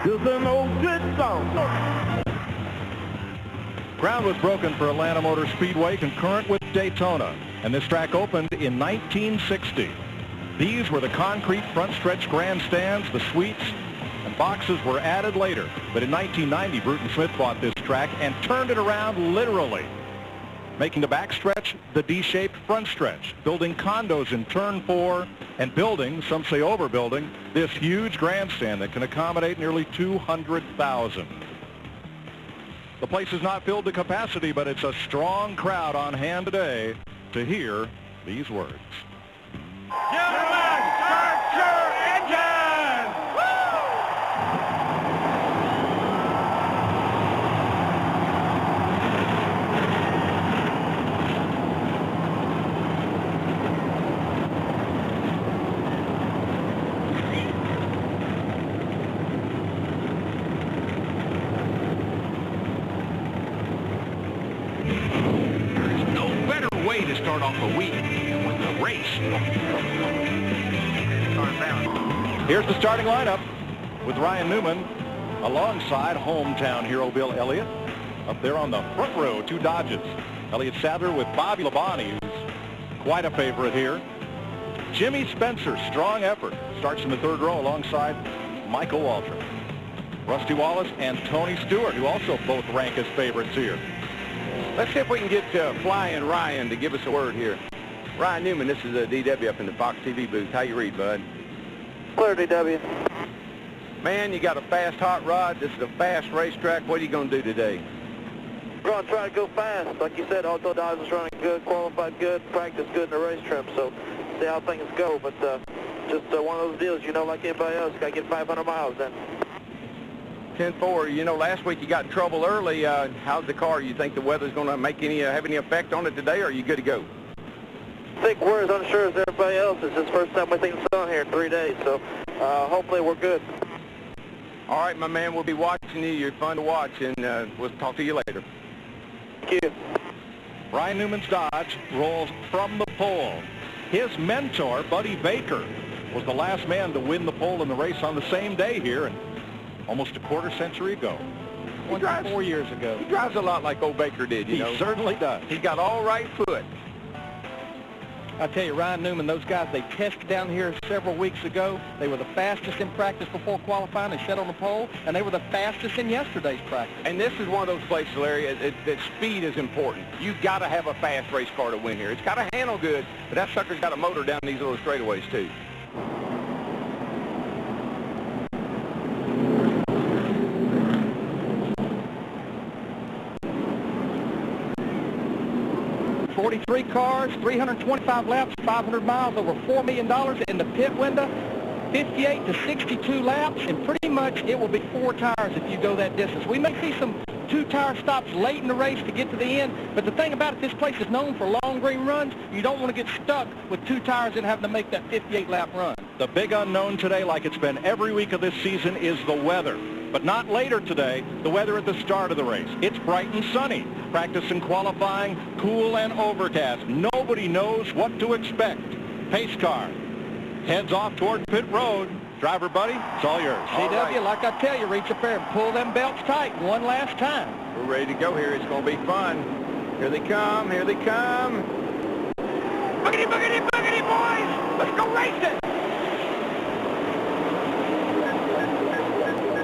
It's an old good song. Ground was broken for Atlanta Motor Speedway concurrent with Daytona, and this track opened in 1960. These were the concrete front stretch grandstands. The suites and boxes were added later. But in 1990, Bruton Smith bought this track and turned it around literally, making the backstretch the D-shaped front stretch, building condos in Turn 4, and building, some say overbuilding, this huge grandstand that can accommodate nearly 200,000. The place is not filled to capacity, but it's a strong crowd on hand today to hear these words. Gentlemen, start your engine! There's no better way to start off a week than with a race. Here's the starting lineup with Ryan Newman alongside hometown hero Bill Elliott. Up there on the front row, 2 Dodges. Elliott Sadler with Bobby Labonte, who's quite a favorite here. Jimmy Spencer, strong effort, starts in the 3rd row alongside Michael Waltrip. Rusty Wallace and Tony Stewart, who also both rank as favorites here. Let's see if we can get Flying Ryan to give us a word here. Ryan Newman, this is DW up in the Fox TV booth. How you read, bud? Clear, DW. Man, you got a fast hot rod. This is a fast racetrack. What are you going to do today? We're going to try to go fast. Like you said, Auto Dodge is running good, qualified good, practice good in the race trim. So see how things go. But just one of those deals, you know, like anybody else, got to get 500 miles then. 10-4. You know, last week you got in trouble early. How's the car? You think the weather's going to make have any effect on it today, or are you good to go? I think we're as unsure as everybody else. It's the first time we've seen the sun here in 3 days. So hopefully we're good. All right, my man, we'll be watching you. You're fun to watch, and we'll talk to you later. Thank you. Ryan Newman's Dodge rolls from the pole. His mentor, Buddy Baker, was the last man to win the pole in the race on the same day here, and almost a quarter century ago. 4 years ago. He drives a lot like old Baker did, you know. He certainly does. He's got all right foot. I tell you, Ryan Newman, those guys, they tested down here several weeks ago. They were the fastest in practice before qualifying. They set on the pole, and they were the fastest in yesterday's practice. And this is one of those places, Larry, that speed is important. You've got to have a fast race car to win here. It's got to handle good, but that sucker's got a motor down these little straightaways, too. Three cars, 325 laps, 500 miles, over $4 million in the pit window, 58 to 62 laps, and pretty much it will be 4 tires if you go that distance. We may see some 2-tire stops late in the race to get to the end, but the thing about it, this place is known for long green runs. You don't want to get stuck with 2 tires and having to make that 58-lap run. The big unknown today, like it's been every week of this season, is the weather. But not later today, the weather at the start of the race. It's bright and sunny. Practice and qualifying, cool and overcast. Nobody knows what to expect. Pace car heads off toward pit road. Driver, buddy, it's all yours. CW, like I tell you, reach up there and pull them belts tight one last time. We're ready to go here. It's going to be fun. Here they come. Here they come. Boogity, boogity, boogity, boys. Let's go racing.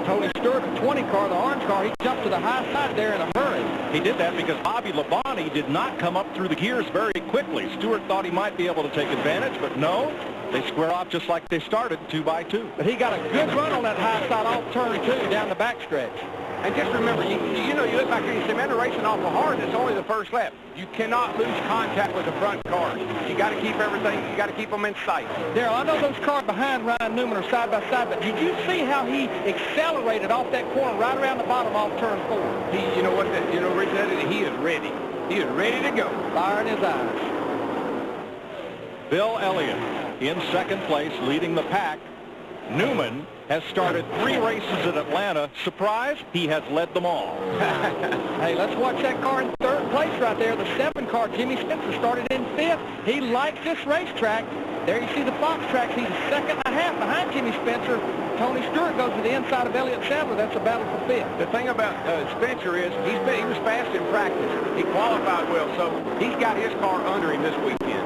Tony Stewart, the 20 car, the orange car, he jumped to the high side there in a hurry. He did that because Bobby Labonte did not come up through the gears very quickly. Stewart thought he might be able to take advantage, but no. They square off just like they started, 2 by 2. But he got a good run on that high side off turn 2 down the backstretch. And just remember, you know, you look back here and you say, man, they're racing awful hard. It's only the first lap. You cannot lose contact with the front cars. You got to keep everything. You got to keep them in sight. Daryl, I know those cars behind Ryan Newman are side by side, but did you see how he accelerated off that corner right around the bottom off turn 4? You know what? Rich said, he is ready. He is ready to go. Fire in his eyes. Bill Elliott in second place, leading the pack. Newman has started 3 races at Atlanta. Surprise, he has led them all. Hey, let's watch that car in 3rd place right there. The 7 car, Jimmy Spencer, started in 5th. He likes this racetrack. There you see the Fox tracks. He's a second and a half behind Jimmy Spencer. Tony Stewart goes to the inside of Elliott Sadler, that's a battle for fifth. The thing about Spencer is he was fast in practice. He qualified well, so he's got his car under him this weekend.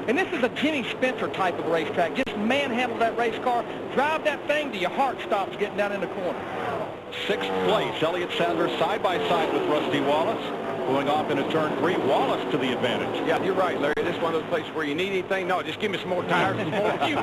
And this is a Jimmy Spencer type of racetrack. Just manhandle that race car, drive that thing till your heart stops getting down in the corner. Sixth place, Elliott Sadler side by side with Rusty Wallace. Going off into turn 3, Wallace to the advantage. Yeah, you're right, Larry. This is one of those places where you need anything. No, just give me some more tires and more fuel.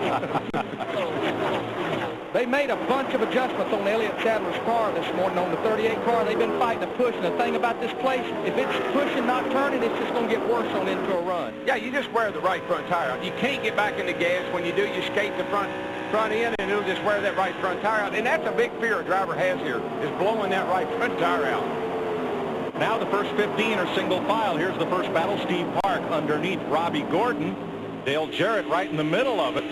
They made a bunch of adjustments on Elliott Sadler's car this morning on the 38 car. They've been fighting a push, and the thing about this place, if it's pushing, not turning, it's just going to get worse on into a run. Yeah, you just wear the right front tire out. You can't get back in the gas. When you do, you skate the front end, and it'll just wear that right front tire out. And that's a big fear a driver has here, is blowing that right front tire out. Now the first 15 are single file. Here's the first battle. Steve Park underneath Robbie Gordon. Dale Jarrett right in the middle of it.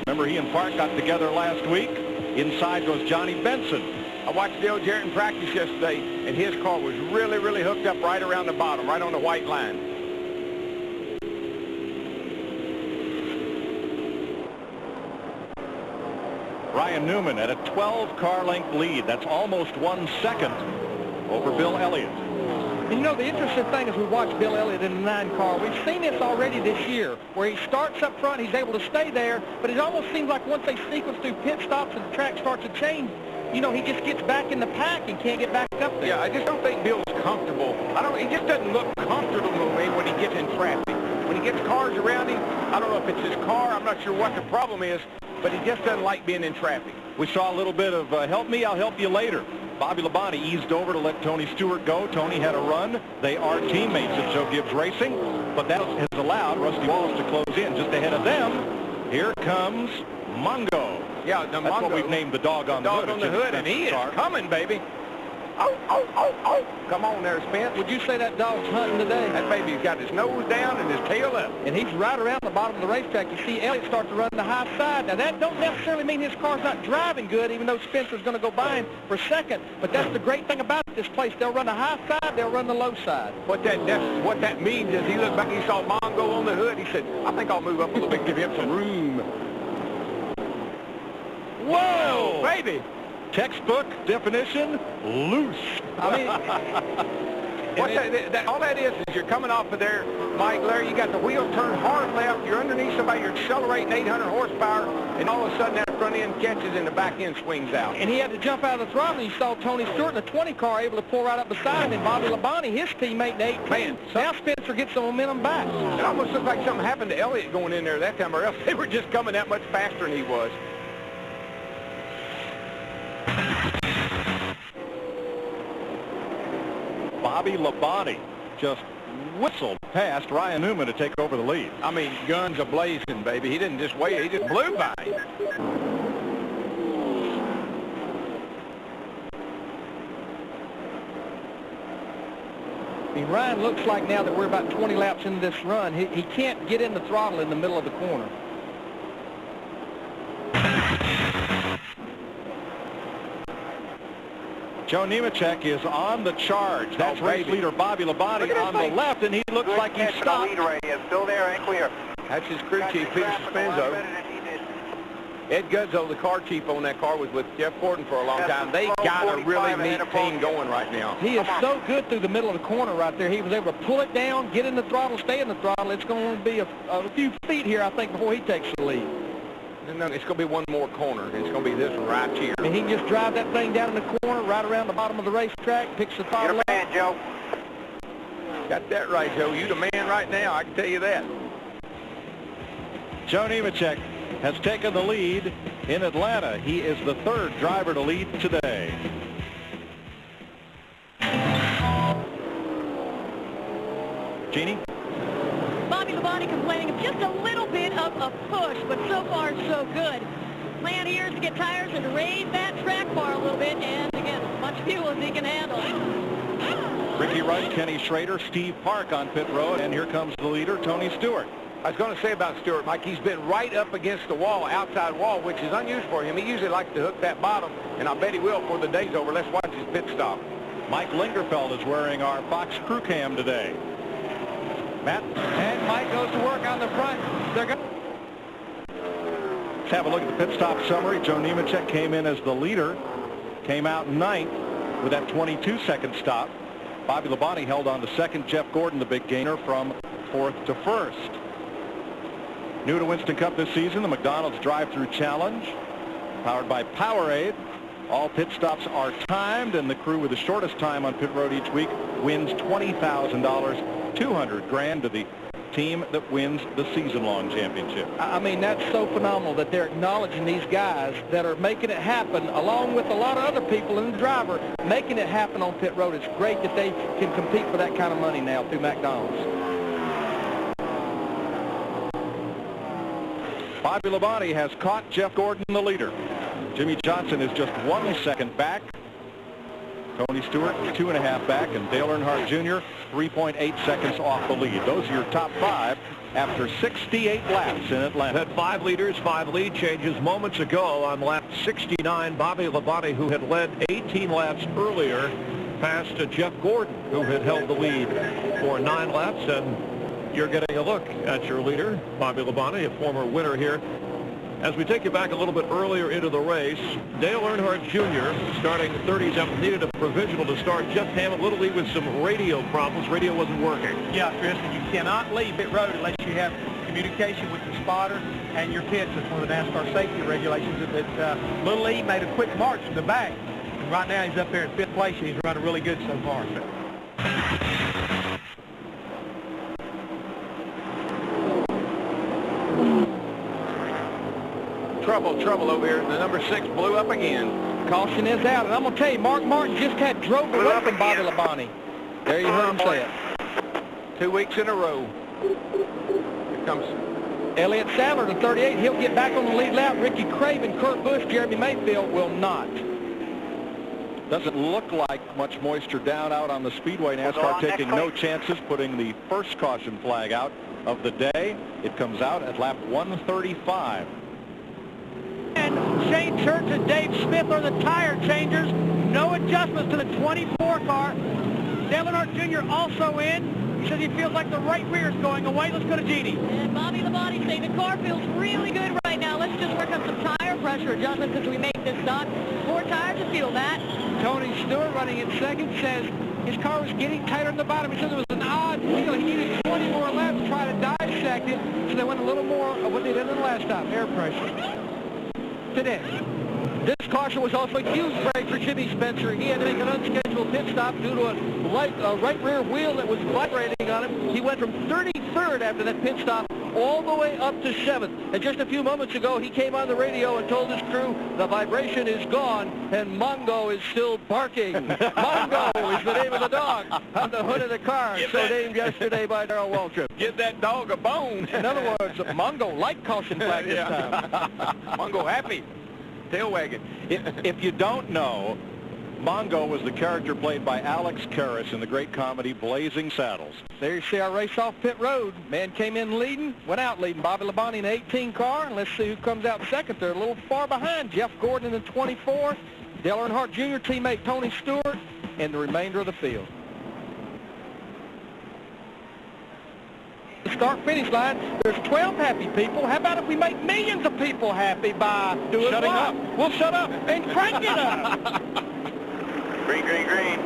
Remember, he and Park got together last week. Inside goes Johnny Benson. I watched Dale Jarrett in practice yesterday, and his car was really, really hooked up right around the bottom, right on the white line. Ryan Newman at a 12-car length lead. That's almost 1 second over Bill Elliott. And you know, the interesting thing is we watch Bill Elliott in the 9 car. We've seen this already this year, where he starts up front, he's able to stay there, but it almost seems like once they sequence through pit stops and the track starts to change, you know, he just gets back in the pack and can't get back up there. Yeah, I just don't think Bill's comfortable. He just doesn't look comfortable to me when he gets in traffic. When he gets cars around him, I don't know if it's his car, I'm not sure what the problem is, but he just doesn't like being in traffic. We saw a little bit of help me, I'll help you later. Bobby Labonte eased over to let Tony Stewart go. Tony had a run. They are teammates at Joe Gibbs Racing, but that has allowed Rusty Wallace to close in just ahead of them. Here comes Mongo. Yeah, that's Mongo, what we've named the dog on the hood. Dog on the hood, and he is coming, baby. Oh, oh, oh, oh. Come on there, Spence. Would you say that dog's hunting today? That baby's got his nose down and his tail up. And he's right around the bottom of the racetrack. You see Elliott start to run the high side. Now, that don't necessarily mean his car's not driving good, even though Spencer's going to go by him for second. But that's the great thing about this place. They'll run the high side, they'll run the low side. What that means is he looked back, he saw Mongo on the hood. He said, I think I'll move up a little bit, give him some room. Whoa, baby. Textbook definition, loose. I mean, all that is you're coming off of there, Mike, Larry, you got the wheel turned hard left, you're underneath somebody, you're accelerating 800 horsepower, and all of a sudden that front end catches and the back end swings out. And he had to jump out of the throttle. You saw Tony Stewart in the 20 car able to pull right up beside him, and Bobby Labonte, his teammate in the 18. Man, now Spencer gets some momentum back. It almost looked like something happened to Elliott going in there that time, or else they were just coming that much faster than he was. Bobby Labonte just whistled past Ryan Newman to take over the lead. I mean, guns a-blazing, baby. He didn't just wait, he just blew by him. I mean, Ryan looks like now that we're about 20 laps into this run, he can't get in the throttle in the middle of the corner. Joe Nemechek is on the charge. That's race leader Bobby Labonte on the left, and he looks like he's stopped. Still there and clear. That's his crew chief, Peter Suspenzo. Ed Guzzo, the car chief on that car, was with Jeff Gordon for a long time. They got a really neat team going right now. He is so good through the middle of the corner right there. He was able to pull it down, get in the throttle, stay in the throttle. It's going to be a few feet here, I think, before he takes the lead. No, it's going to be one more corner. It's going to be this one right here. And he can just drive that thing down in the corner, right around the bottom of the racetrack, picks the throttle up. You're a man, Joe. Got that right, Joe. You the man right now, I can tell you that. Joe Nemechek has taken the lead in Atlanta. He is the third driver to lead today. Jeannie? Bobby Labonte complaining of just a little bit of a push, but so far so good. Plan here is to get tires and to raise that track bar a little bit and to get as much fuel as he can handle. Ricky Wright, Kenny Schrader, Steve Park on pit road, and here comes the leader, Tony Stewart. I was going to say about Stewart, Mike, he's been right up against the wall, outside wall, which is unusual for him. He usually likes to hook that bottom, and I bet he will before the day's over. Let's watch his pit stop. Mike Lingerfeld is wearing our Fox crew cam today. Matt? And Mike goes to work on the front. They're going. Let's have a look at the pit stop summary. Joe Nemechek came in as the leader, came out ninth with that 22-second stop. Bobby Labonte held on to second. Jeff Gordon, the big gainer, from fourth to first. New to Winston Cup this season, the McDonald's drive-through challenge, powered by Powerade. All pit stops are timed, and the crew with the shortest time on pit road each week wins $20,000, $200,000 to the team that wins the season-long championship. I mean, that's so phenomenal that they're acknowledging these guys that are making it happen, along with a lot of other people and the driver, making it happen on pit road. It's great that they can compete for that kind of money now through McDonald's. Bobby Labonte has caught Jeff Gordon, the leader. Jimmy Johnson is just 1 second back. Tony Stewart 2.5 back, and Dale Earnhardt Jr. 3.8 seconds off the lead. Those are your top 5 after 68 laps in Atlanta. Had 5 leaders, 5 lead changes moments ago on lap 69. Bobby Labonte, who had led 18 laps earlier, passed to Jeff Gordon, who had held the lead for 9 laps. And you're getting a look at your leader, Bobby Labonte, a former winner here. As we take you back a little bit earlier into the race, Dale Earnhardt Jr. starting 37th, needed a provisional to start. Jeff Hammond, Little League, with some radio problems. Radio wasn't working. Yeah, Chris, and you cannot leave pit road unless you have communication with the spotter and your pits. That's one of the NASCAR safety regulations. That Little League made a quick march to the back. And right now he's up there in 5th place, and he's running really good so far. Trouble over here. The number 6 blew up again. Caution is out, and I'm going to tell you, Mark Martin just had drove away from Bobby Labonte. There you heard him say it. 2 weeks in a row. Here comes Elliott Sadler, the 38. He'll get back on the lead lap. Ricky Craven, Kurt Busch, Jeremy Mayfield will not. Doesn't look like much moisture down out on the speedway. NASCAR taking no chances, putting the first caution flag out of the day. It comes out at lap 135. And Shane Church and Dave Smith are the tire changers. No adjustments to the 24 car. Dale Earnhardt Jr. also in. He says he feels like the right rear is going away. Let's go to Jeannie. And Bobby Labonte saying the car feels really good right now. Let's just work on some tire pressure adjustments as we make this stop. 4 tires to feel that. Tony Stewart, running in second, says his car was getting tighter in the bottom. He said it was an odd feel. He needed 20 more laps to try to dissect it, so they went a little more of what they did in the last stop, air pressure. Today. This caution was also a huge break for Jimmy Spencer. He had to make an unscheduled pit stop due to a right rear wheel that was vibrating on him. He went from 33rd after that pit stop all the way up to 7th. And just a few moments ago, he came on the radio and told his crew the vibration is gone and Mongo is still barking. Mongo is the name of the dog on the hood of the car, so named yesterday by Darrell Waltrip. Give that dog a bone. In other words, Mongo like caution flag this time. Mongo happy. Tail wagging. If you don't know, Mongo was the character played by Alex Karras in the great comedy Blazing Saddles. There you see our race off pit road. Man came in leading, went out leading. Bobby Labonte in the 18 car, and let's see who comes out second. They're a little far behind. Jeff Gordon in the 24, Dale Earnhardt Jr. teammate Tony Stewart, and the remainder of the field. The start-finish line, there's 12 happy people. How about if we make millions of people happy by shutting up? We'll shut up and crank it up. Green, green, green.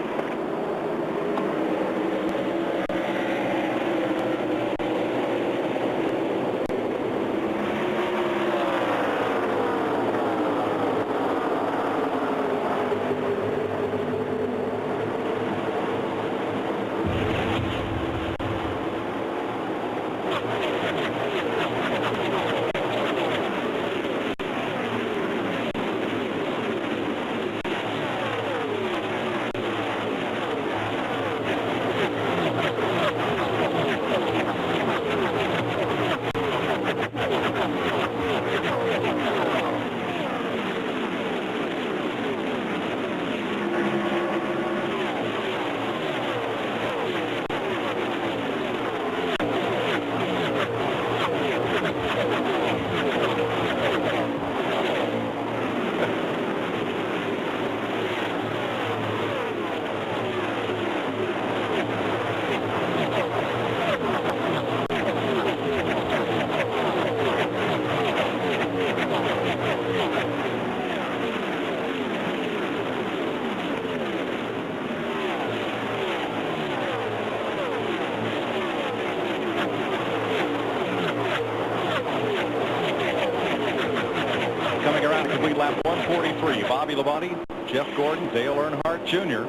43, Bobby Labonte, Jeff Gordon, Dale Earnhardt Jr.,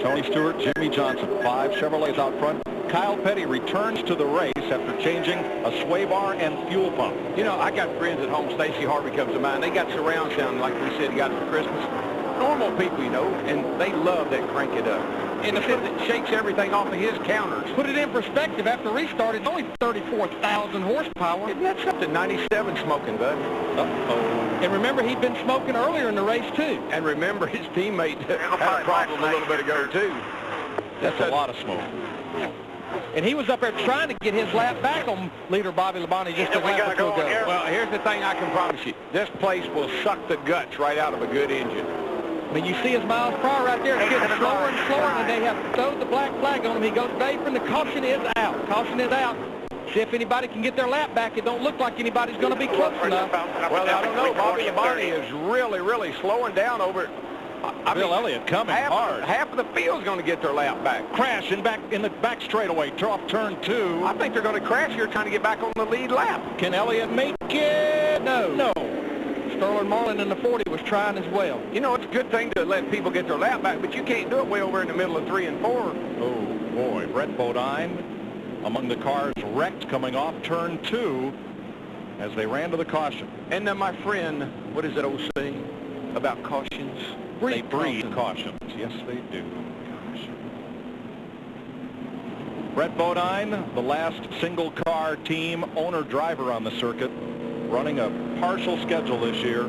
Tony Stewart, Jimmy Johnson. 5 Chevrolets out front. Kyle Petty returns to the race after changing a sway bar and fuel pump. You know, I got friends at home. Stacey Harvey comes to mind. They got surround sound, like we said, he got it for Christmas. Normal people, you know, and they love that crank it up. And it shakes everything off of his counters. Put it in perspective, after restart, it's only 34,000 horsepower. Isn't that something? 97 smoking, bud. Uh-oh. And remember, he'd been smoking earlier in the race, too. And remember, his teammate had a problem a little bit ago, too. That's a lot of smoke. And he was up there trying to get his lap back on leader Bobby Labonte just a lap or two ago. Well, here's the thing I can promise you. This place will suck the guts right out of a good engine. I mean, you see his miles per hour right there. It's getting slower and slower, and they have thrown the black flag on him. He goes, Dave, and the caution is out. Caution is out. See if anybody can get their lap back. It don't look like anybody's going to be close enough. Well, I don't know. Bobby Labonte is really slowing down over it. Bill Elliott coming hard. Half of the field's going to get their lap back. Crash in the back straightaway, off turn 2. I think they're going to crash here trying to get back on the lead lap. Can Elliott make it? No. Sterling Marlin in the 40 was trying as well. You know, it's a good thing to let people get their lap back, but you can't do it way over in the middle of 3 and 4. Oh, boy. Brett Bodine among the cars wrecked coming off turn 2 as they ran to the caution. And then, my friend, what is that old saying about cautions? They breed cautions. Yes, they do. Gosh. Brett Bodine, the last single-car team owner-driver on the circuit, running a partial schedule this year.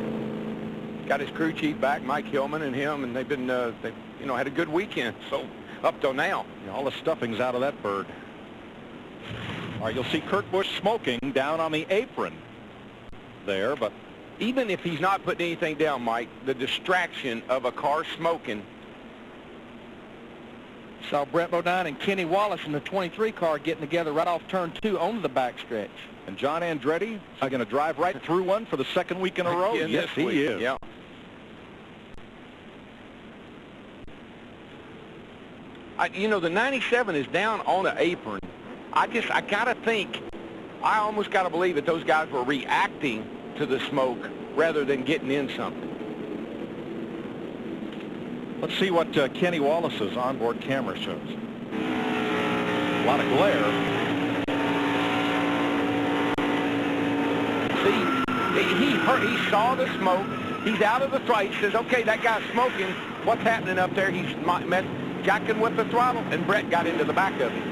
Got his crew chief back, Mike Hillman, and him, and they've been, had a good weekend. So up till now, all the stuffing's out of that bird. All right, you'll see Kurt Busch smoking down on the apron there, but even if he's not putting anything down, Mike, the distraction of a car smoking. Saw Brett Bodine and Kenny Wallace in the 23 car getting together right off turn 2 on the backstretch. And John Andretti is going to drive right through one for the second week in a row. Yes, he is. Yeah. The 97 is down on the apron. I got to think, I almost got to believe that those guys were reacting to the smoke rather than getting in something. Let's see what Kenny Wallace's onboard camera shows. A lot of glare. See, he saw the smoke. He's out of the throttle. He says, okay, that guy's smoking. What's happening up there? He's jacking with the throttle, and Brett got into the back of him.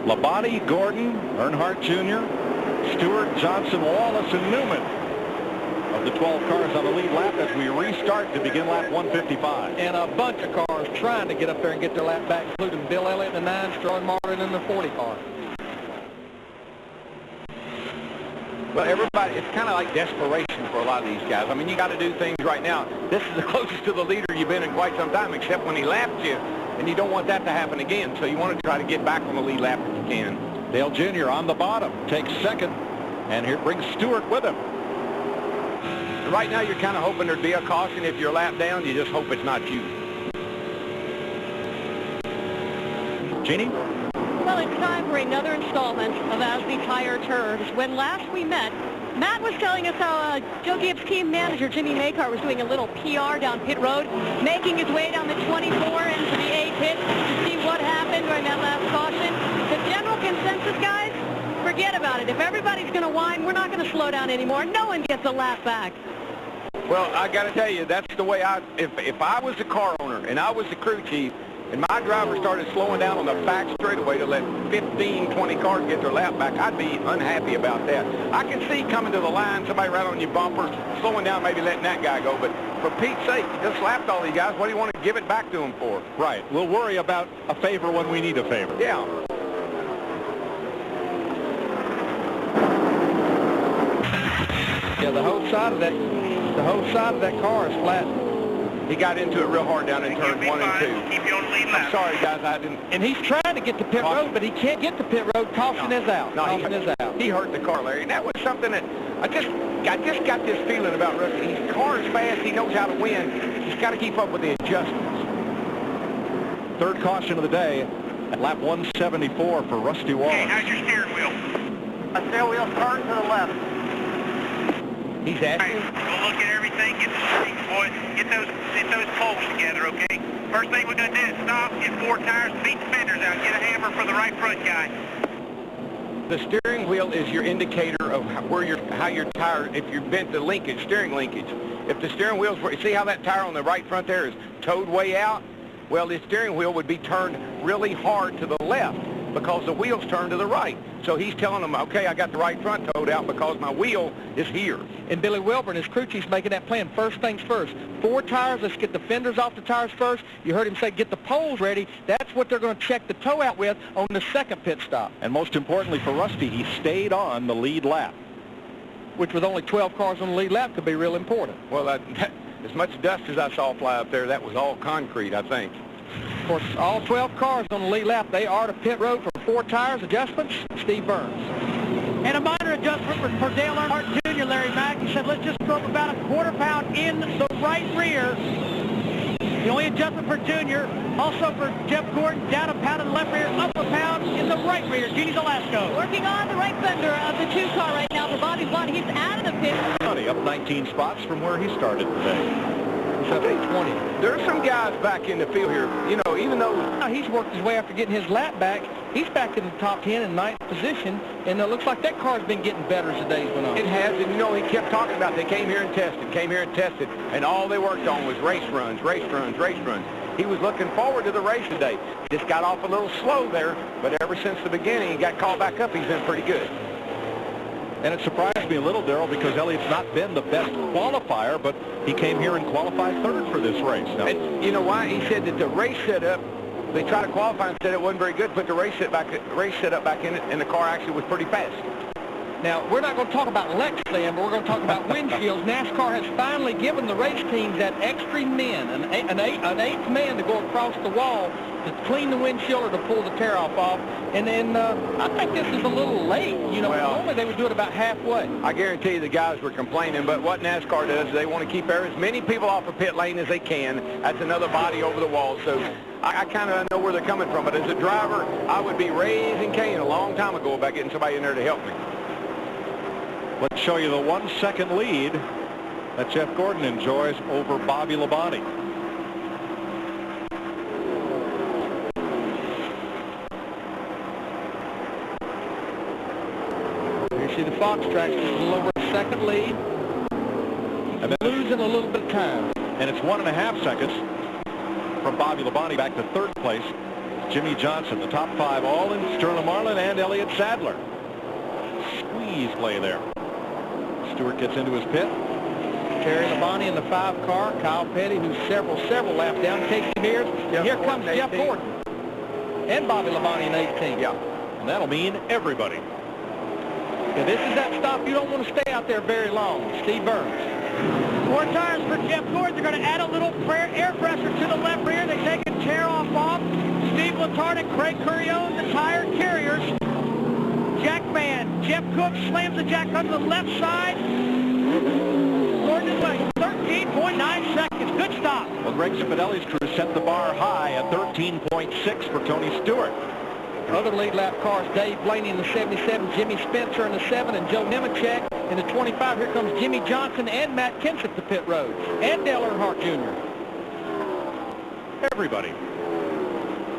Labonte, Gordon, Earnhardt Jr., Stewart, Johnson, Wallace, and Newman of the 12 cars on the lead lap as we restart to begin lap 155. And a bunch of cars trying to get up there and get their lap back, including Bill Elliott in the 9, Sterling Marlin in the 40 car. Well, everybody, it's kind of like desperation for a lot of these guys. I mean, you got to do things right now. This is the closest to the leader you've been in quite some time, except when he lapped you, and you don't want that to happen again. So you want to try to get back on the lead lap if you can. Dale Jr. on the bottom, takes second, and here brings Stewart with him. Right now, you're kind of hoping there'd be a caution. If you're lap down, you just hope it's not you. Jeannie? Well, it's time for another installment of As the Tire Turns. When last we met, Matt was telling us how Joe Gibbs' team manager, Jimmy Makar, was doing a little PR down pit road, making his way down the 24 into the A pit to see what happened during that last caution. The general consensus, guys, forget about it. If everybody's going to whine, we're not going to slow down anymore. No one gets a lap back. Well, I got to tell you, that's the way if I was the car owner and I was the crew chief, and my driver started slowing down on the back straightaway to let 15, 20 cars get their lap back, I'd be unhappy about that. I can see coming to the line, somebody right on your bumper, slowing down, maybe letting that guy go. But for Pete's sake, you just slapped all these guys. What do you want to give it back to them for? Right. We'll worry about a favor when we need a favor. Yeah. Yeah, the whole side of that car is flat. He got into it real hard down in turn 1 and 2. I'm sorry, guys, I didn't. And he's trying to get to pit road, but he can't get to pit road. Caution is out. Caution is out. He hurt the car, Larry. And that was something that I just got this feeling about Rusty. His car is fast. He knows how to win. He's got to keep up with the adjustments. Third caution of the day at lap 174 for Rusty Wallace. Hey, how's your steering wheel? tail wheels turn to the left. He's at All right, we'll look at everything, get the strings, boys. Get those poles together, okay? First thing we're going to do is stop, get 4 tires, beat the fenders out, get a hammer for the right front guy. The steering wheel is your indicator of how your tire, if you bent the linkage, steering linkage. If the steering wheel's, see how that tire on the right front there is towed way out? Well, the steering wheel would be turned really hard to the left because the wheel's turned to the right. So he's telling them, okay, I got the right front towed out because my wheel is here. And Billy Wilbur and his crew chief's making that plan. First things first. 4 tires, let's get the fenders off the tires first. You heard him say get the poles ready. That's what they're going to check the tow out with on the second pit stop. And most importantly for Rusty, he stayed on the lead lap. Which with only 12 cars on the lead lap could be real important. Well, as much dust as I saw fly up there, that was all concrete, I think. Of course, all 12 cars on the lead lap, they are to pit road for 4 tires adjustments. Steve Burns. And a minor adjustment for Dale Earnhardt Jr., Larry Mack. He said, let's just throw about a quarter pound in the right rear. The only adjustment for Junior. Also for Jeff Gordon, down a pound in the left rear, up a pound in the right rear. Jeannie Delasco. Working on the right fender of the 2 car right now for Bobby Blunt. He's out of the pit. Up 19 spots from where he started today. He's up 20. There's some guys back in the field here, you know, even though He's worked his way after getting his lap back. He's back in the top 10 in 9th position, and it looks like that car's been getting better as the days went on. it has, and you know, he kept talking about they came here and tested, and all they worked on was race runs. He was looking forward to the race today. Just got off a little slow there, but ever since the beginning, he got called back up. He's been pretty good. And it surprised me a little, Darrell, because Elliott's not been the best qualifier, but he came here and qualified 3rd for this race. Now, And you know why? He said that the race setup, they tried to qualify and said it wasn't very good, put the race setup back in it, and the car actually was pretty fast. Now, we're not going to talk about Lex Sam, but we're going to talk about windshields. NASCAR has finally given the race teams that extra man, an eighth man to go across the wall to clean the windshield or to pull the tear-off off. And then I think this is a little late. You know, Well, normally they would do it about halfway. I guarantee you the guys were complaining, but what NASCAR does, they want to keep as many people off the pit lane as they can. That's another body over the wall. So I kind of know where they're coming from. But as a driver, I would be raising Cain a long time ago about getting somebody in there to help me. let's show you the 1-second lead that Jeff Gordon enjoys over Bobby Labonte. You see the Fox track just a little over a second lead. And then Losing a little bit of time. And it's 1.5 seconds from Bobby Labonte back to 3rd place. Jimmy Johnson, the top 5, all in Sterling Marlin and Elliott Sadler. Squeeze play there. Stewart gets into his pit. Terry Labonte in the 5 car. Kyle Petty, who's several laps down. Casey Mears. And here comes Jeff Gordon. And Bobby Labonte in 18. Yeah. And that'll mean everybody. Yeah, this is that stop you don't want to stay out there very long. Steve Burns. 4 tires for Jeff Gordon. They're going to add a little air pressure to the left rear. They take a tear off. Steve Letarte and Craig Currione, the tire carriers. Jack Mann. Jeff Cook slams the jack under the left side. Gordon is like 13.9 seconds. Good stop. Well, Greg Cipotelli's crew set the bar high at 13.6 for Tony Stewart. Other lead lap cars, Dave Blaney in the 77, Jimmy Spencer in the 7, and Joe Nemechek in the 25. Here comes Jimmy Johnson and Matt Kenseth to pit road, and Dale Earnhardt Jr. Everybody.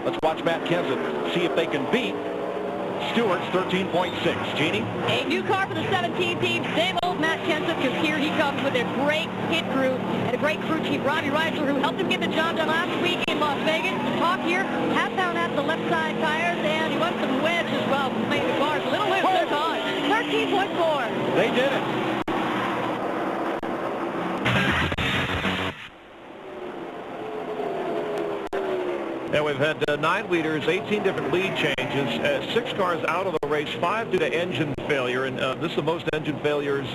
Let's watch Matt Kenseth see if they can beat Stewart's 13.6. Jeannie? A new car for the 17 team. Same old Matt Kenseth, because here he comes with a great pit crew and a great crew chief, Robbie Reisler, who helped him get the job done last week in Las Vegas. Talk here, half-pound half the left side tires, and he wants some wedge as well. Making the cars a little loose. They're gone. 13.4. They did it. And we've had 9 leaders, 18 different lead changes, 6 cars out of the race, 5 due to engine failure. And this is the most engine failures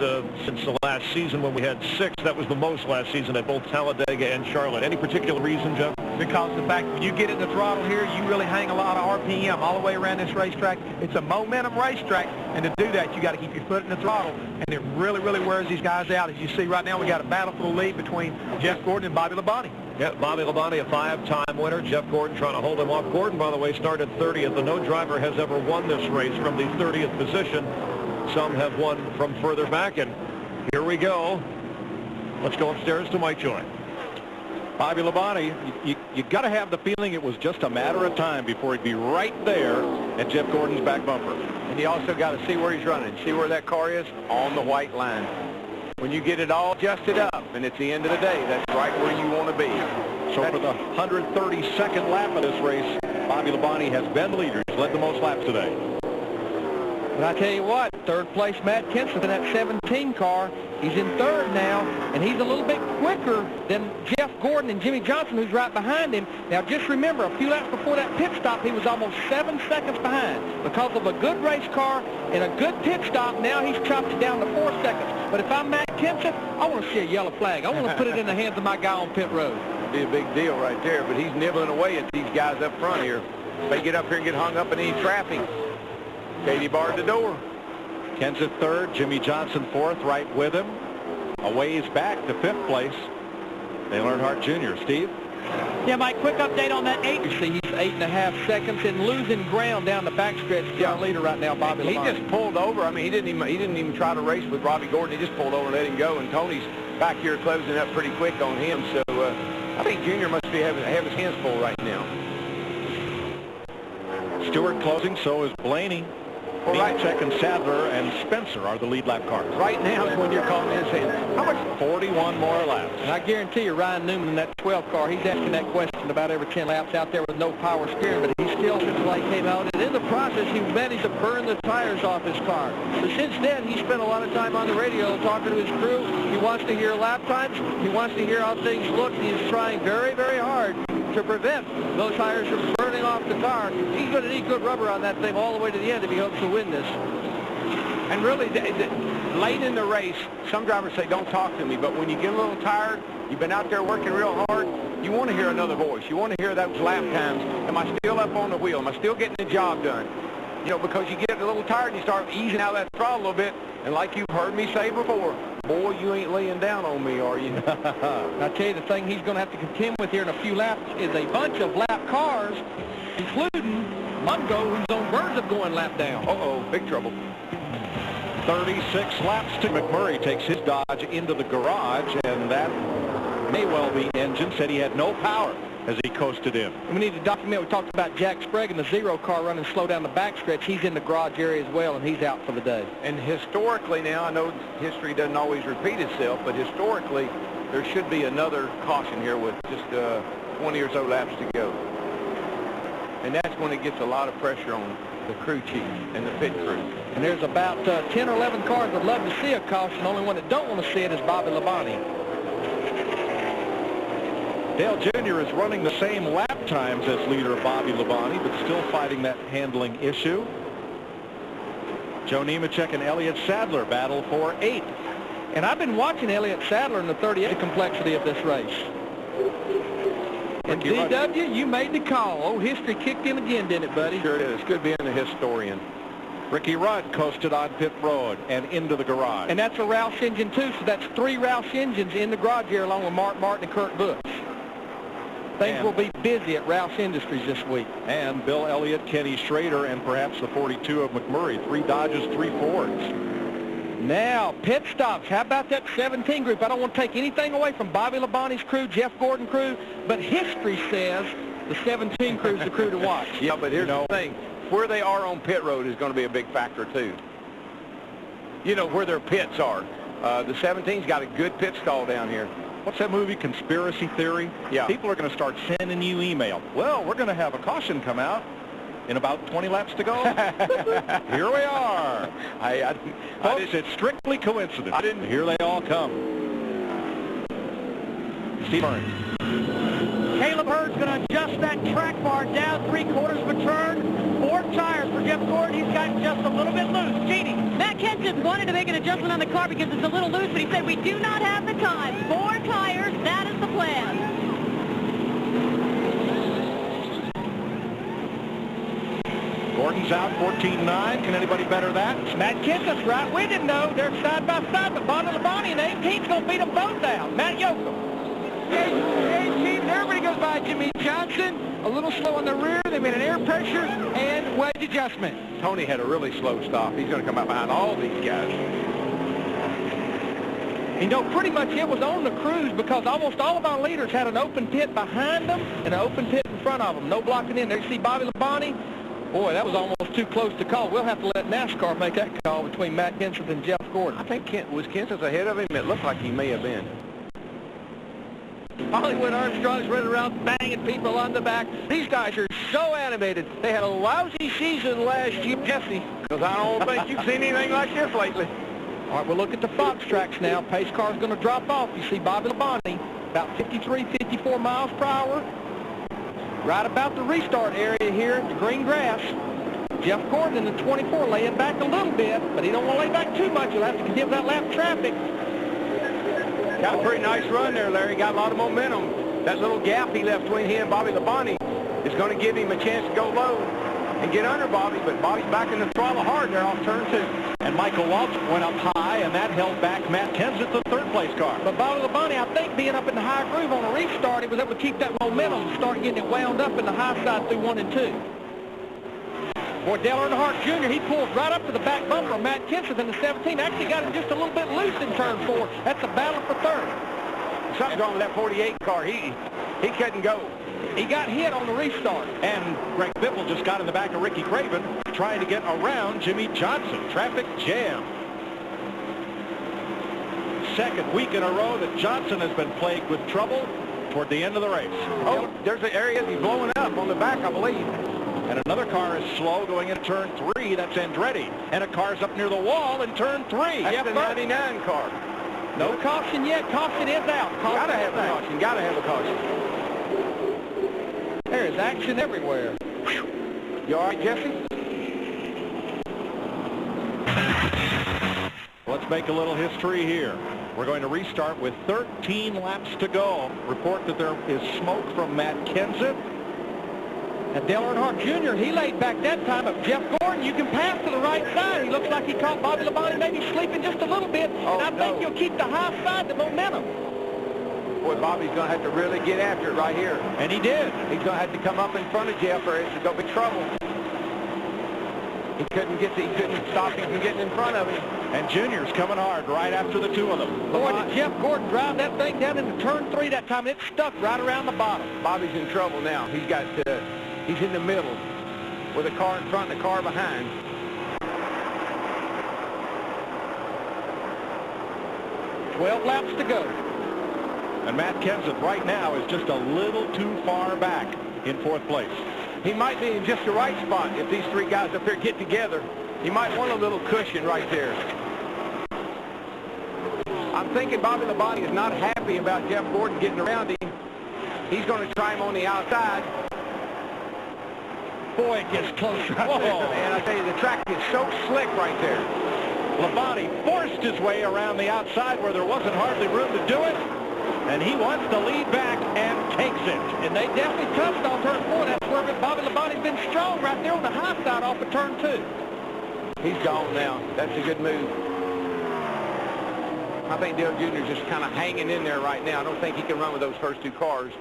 since the last season when we had 6. That was the most last season at both Talladega and Charlotte. Any particular reason, Jeff? Because the fact when you get in the throttle here, you really hang a lot of RPM all the way around this racetrack. It's a momentum racetrack, and to do that, you got to keep your foot in the throttle, and it really wears these guys out. As you see right now, we got a battle for the lead between Jeff Gordon and Bobby Labonte. Yeah, Bobby Labonte, a 5-time winner. Jeff Gordon trying to hold him off. Gordon, by the way, started 30th. No driver has ever won this race from the 30th position. Some have won from further back, and here we go. Let's go upstairs to Mike Joy. Bobby Labonte, you got to have the feeling it was just a matter of time before he'd be right there at Jeff Gordon's back bumper. And you also got to see where he's running. See where that car is? On the white line. When you get it all adjusted up, and it's the end of the day, that's right where you want to be. So for the 132nd lap of this race, Bobby Labonte has been the leader. He's led the most laps today. But I tell you what, third place Matt Kenseth in that 17 car. He's in third now, and he's a little bit quicker than Jeff Gordon and Jimmy Johnson, who's right behind him. Now, just remember, a few laps before that pit stop, he was almost 7 seconds behind. Because of a good race car and a good pit stop, now he's chopped it down to 4 seconds. But if I'm Matt Kenseth, I want to see a yellow flag. I want to put it in the hands of my guy on pit road. It'd be a big deal right there, but he's nibbling away at these guys up front here. They get up here and get hung up in any traffic. Katie barred the door. Kenseth third, Jimmy Johnson fourth, right with him. A ways back to fifth place, Dale Earnhardt Jr. Steve? Yeah, Mike, quick update on that 8. You see, he's 8.5 seconds and losing ground down the backstretch. Yeah, leader right now, Bobby Labonte. He just pulled over. I mean, he didn't even try to race with Robbie Gordon. He just pulled over and let him go. And Tony's back here closing up pretty quick on him. So I think Junior must be having his hands full right now. Stewart closing, so is Blaney. Nemechek and Sadler and Spencer are the lead lap cars. Right now is when you're calling his hand. How much? 41 more laps. And I guarantee you, Ryan Newman in that 12 car, he's asking that question about every 10 laps out there with no power steering, but he still, since the light came out, and in the process, he managed to burn the tires off his car. So since then, he spent a lot of time on the radio talking to his crew. He wants to hear lap times. He wants to hear how things look. He's trying very, very hard to prevent those tires from burning off the car. He's going to need good rubber on that thing all the way to the end if he hopes to win this. And really, late in the race, some drivers say, don't talk to me, but when you get a little tired, you've been out there working real hard, you want to hear another voice. You want to hear those lap times. Am I still up on the wheel? Am I still getting the job done? You know, because you get a little tired and you start easing out that throttle a little bit, and like you've heard me say before, boy, you ain't laying down on me, are you? I tell you, the thing he's going to have to contend with here in a few laps is a bunch of lap cars, including Mungo, who's on verge of going lap down. Uh-oh, big trouble. 36 laps to McMurray takes his Dodge into the garage, and that may well be engine. Said he had no power as he coasted in. We need to document. We talked about Jack Sprague in the 0 car running slow down the backstretch. He's in the garage area as well, and he's out for the day. And historically now, I know history doesn't always repeat itself, but historically there should be another caution here with just 20 or so laps to go. And that's when it gets a lot of pressure on the crew chief and the pit crew. And there's about 10 or 11 cars that would love to see a caution. The only one that don't want to see it is Bobby Labonte. Dale Jr. is running the same lap times as leader Bobby Labonte, but still fighting that handling issue. Joe Nemechek and Elliott Sadler battle for 8th. And I've been watching Elliott Sadler in the 38, the complexity of this race. And DW, you made the call. Oh, history kicked in again, didn't it, buddy? Sure it is. It's good being a historian. Ricky Rudd coasted on pit road and into the garage. And that's a Roush engine, too, so that's 3 Roush engines in the garage here along with Mark Martin and Kurt Busch. Things will be busy at Roush Industries this week. And Bill Elliott, Kenny Schrader, and perhaps the 42 of McMurray. 3 Dodges, 3 Fords. Now, pit stops. How about that 17 group? I don't want to take anything away from Bobby Labonte's crew, Jeff Gordon crew, but history says the 17 crew is the crew to watch. Yeah, but here's the thing. Where they are on pit road is going to be a big factor, too. You know, where their pits are. The 17's got a good pit stall down here. What's that movie, Conspiracy Theory? Yeah. People are going to start sending you email. Well, we're going to have a caution come out in about 20 laps to go. Here we are. Folks, it's strictly coincidence. Here they all come. Steve Burns. Caleb Hurd's going to adjust that track bar down 3/4 of a turn. 4 tires for Jeff Gordon. He's gotten just a little bit loose. Jeannie. Matt Kenseth wanted to make an adjustment on the car because it's a little loose, but he said we do not have the time. 4 tires, that is the plan. Gordon's out 14-9. Can anybody better that? Matt Kenseth's right with him, though. They're side by side, but Bobby Labonte and 18's going to beat them both out. Matt Yoakum. 18, everybody goes by Jimmy Johnson. A little slow on the rear. They made an air pressure and wedge adjustment. Tony had a really slow stop. He's going to come out behind all these guys. You know, pretty much it was on the cruise because almost all of our leaders had an open pit behind them and an open pit in front of them. No blocking in there. You see Bobby Labonte? Boy, that was almost too close to call. We'll have to let NASCAR make that call between Matt Kenseth and Jeff Gordon. I think was Kenseth ahead of him? It looked like he may have been. Hollywood Armstrong's running around banging people on the back. These guys are so animated. They had a lousy season last year, Jesse. Because I don't think you've seen anything like this lately. All right, we'll look at the Fox tracks now. Pace car's going to drop off. You see Bobby Labonte about 53, 54 miles per hour. Right about the restart area here, the green grass. Jeff Gordon in the 24 laying back a little bit, but he don't want to lay back too much. He'll have to give that lap traffic. Got a pretty nice run there, Larry. Got a lot of momentum. That little gap he left between him and Bobby Labonte is going to give him a chance to go low and get under Bobby, but Bobby's back in the throttle hard there off turn 2. And Michael Waltrip went up high, and that held back Matt Kenseth, the third-place car. But Bobby Labonte, I think, being up in the high groove on a restart, he was able to keep that momentum and start getting it wound up in the high side through 1 and 2. Boy, Dale Earnhardt Jr., he pulled right up to the back bumper of Matt Kenseth in the 17. Actually got him just a little bit loose in turn 4. That's a battle for third. Something's wrong with that 48 car. He couldn't go. He got hit on the restart. And Greg Biffle just got in the back of Ricky Craven trying to get around Jimmy Johnson. Traffic jam. Second week in a row that Johnson has been plagued with trouble toward the end of the race. Oh, there's an area he's blowing up on the back, I believe. And another car is slow going into turn 3. That's Andretti. And a car's up near the wall in turn 3. That's the 99 car. No caution yet. Caution is out. Gotta have a caution. Gotta have a caution. There's action everywhere. You all right, Jesse? Let's make a little history here. We're going to restart with 13 laps to go. Report that there is smoke from Matt Kenseth. And Dale Earnhardt Jr., he laid back that time. But Jeff Gordon, you can pass to the right side. He looks like he caught Bobby Labonte maybe sleeping just a little bit. Oh, and I think he'll keep the high side, the momentum. Boy, Bobby's going to have to really get after it right here. And he did. He's going to have to come up in front of Jeff or it's going to be trouble. He couldn't stop him from getting in front of him. And Junior's coming hard right after the two of them. Boy, did Jeff Gordon drive that thing down into turn 3 that time, and it stuck right around the bottom. Bobby's in trouble now. He's in the middle with a car in front and a car behind. "12 laps to go. And Matt Kenseth right now is just a little too far back in 4th place. He might be in just the right spot if these 3 guys up there get together. He might want a little cushion right there. I'm thinking Bobby Labonte is not happy about Jeff Gordon getting around him. He's going to try him on the outside. Boy, it gets closer. And I tell you, the track is so slick right there. Labonte forced his way around the outside where there wasn't hardly room to do it. And he wants to lead back and takes it. And they definitely touched on turn 4. That's where Bobby Labonte's been strong right there on the high side off of turn 2. He's gone now. That's a good move. I think Dale Jr. is just kind of hanging in there right now. I don't think he can run with those first 2 cars.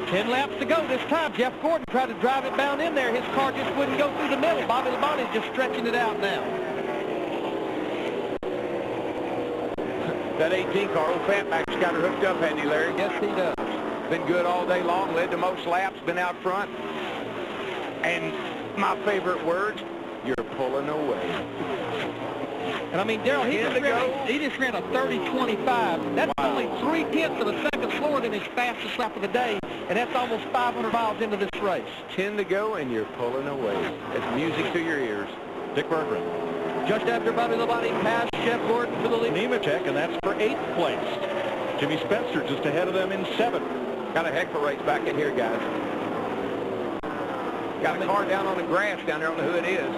10 laps to go this time. Jeff Gordon tried to drive it bound in there. His car just wouldn't go through the middle. Bobby Labonte's just stretching it out now. That 18 car, old Fatback's got her hooked up, hasn't he, Larry? Yes, he does. Been good all day long, led to most laps, been out front. And my favorite word, you're pulling away. And I mean, Darrell, he just ran a 30.25. That's only 0.3 of a second slower than his fastest lap of the day, and that's almost 500 miles into this race. 10 to go, and you're pulling away. It's music to your ears. Dick Berggren. Just after Bobby Labonte passed Jeff Gordon for the lead. Nemechek, and that's for 8th place. Jimmy Spencer just ahead of them in 7th. Got a heck of a race back in here, guys. Got a car down on the grass down there. I don't know who it is.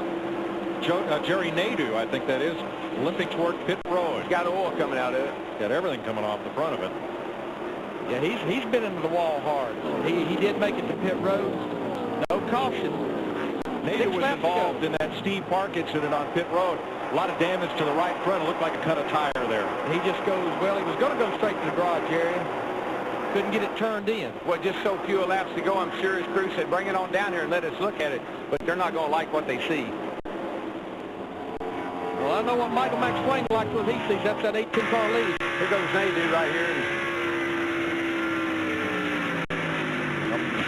Jerry Nadeau, I think that is, limping toward pit road. Got oil coming out of it. Got everything coming off the front of it. Yeah, he's been into the wall hard. He did make it to pit road. No caution. Nadeau was involved in that Steve Park incident on pit road. A lot of damage to the right front. It looked like a cut of tire there. He just goes, well, he was going to go straight to the garage area. Couldn't get it turned in. Well, just so few laps to go, I'm sure his crew said, bring it on down here and let us look at it. But they're not going to like what they see. Well, I know what Michael McSwain likes when he sees. That's that 18-car lead. Here goes Nadu right here.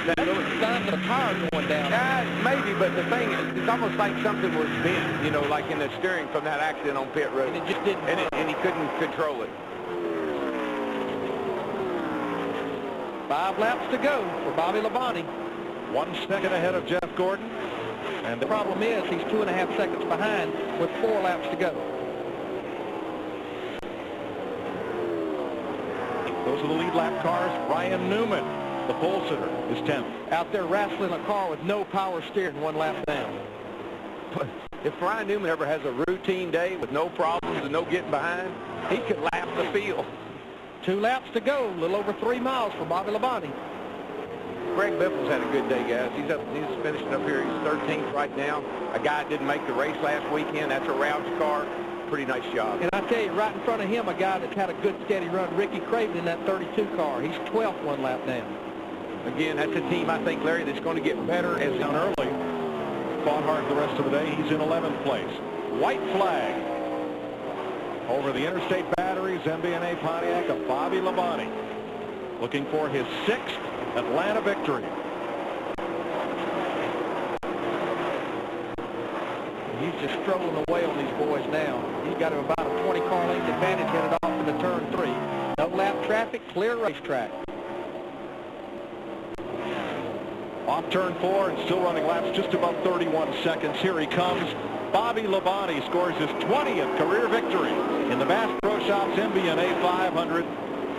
That's the sign of the tires going down. Yeah, maybe, but the thing is, it's almost like something was bent, you know, like in the steering from that accident on pit road. And it just didn't. And he couldn't control it. 5 laps to go for Bobby Labonte. 1 second ahead of Jeff Gordon. And the problem is he's 2.5 seconds behind with 4 laps to go. Those are the lead lap cars. Ryan Newman, the pole sitter, is 10th. Out there wrestling a car with no power steering 1 lap down. If Ryan Newman ever has a routine day with no problems and no getting behind, he could lap the field. 2 laps to go, a little over 3 miles for Bobby Labonte. Greg Biffle's had a good day, guys. He's finishing up here. He's 13th right now. A guy didn't make the race last weekend. That's a Roush car. Pretty nice job. And I tell you, right in front of him, a guy that's had a good steady run, Ricky Craven in that 32 car. He's 12th 1 lap down. Again, that's a team, I think, Larry, that's going to get better as Down early. Fought hard the rest of the day. He's in 11th place. White flag over the Interstate Batteries MB&A Pontiac of Bobby Labonte, looking for his 6th Atlanta victory. He's just strolling away on these boys now. He's got him about a 20-car length advantage headed off into turn 3. No lap traffic, clear racetrack. Off turn 4 and still running laps just about 31 seconds. Here he comes. Bobby Labonte scores his 20th career victory in the Bass Pro Shops MB&A 500.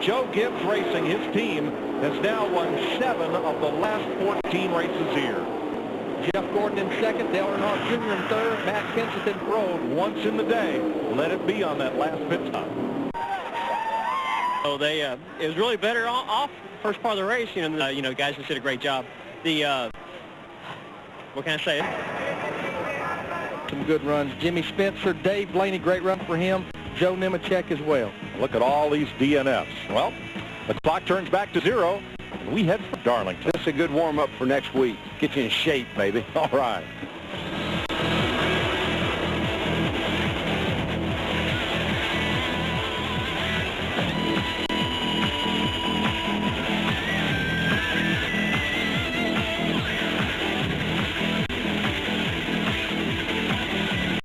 Joe Gibbs Racing, his team, has now won 7 of the last 14 races here. Jeff Gordon in 2nd, Dale Earnhardt Jr. in 3rd, Matt Kenseth in 4th. Once in the day, let it be on that last pit stop. So it was really better off first part of the race. You know, guys just did a great job. What can I say? Some good runs. Jimmy Spencer, Dave Blaney, great run for him. Joe Nemechek as well. Look at all these DNFs. Well, the clock turns back to 0, and we head for Darlington. This is a good warm-up for next week. Get you in shape, baby. All right.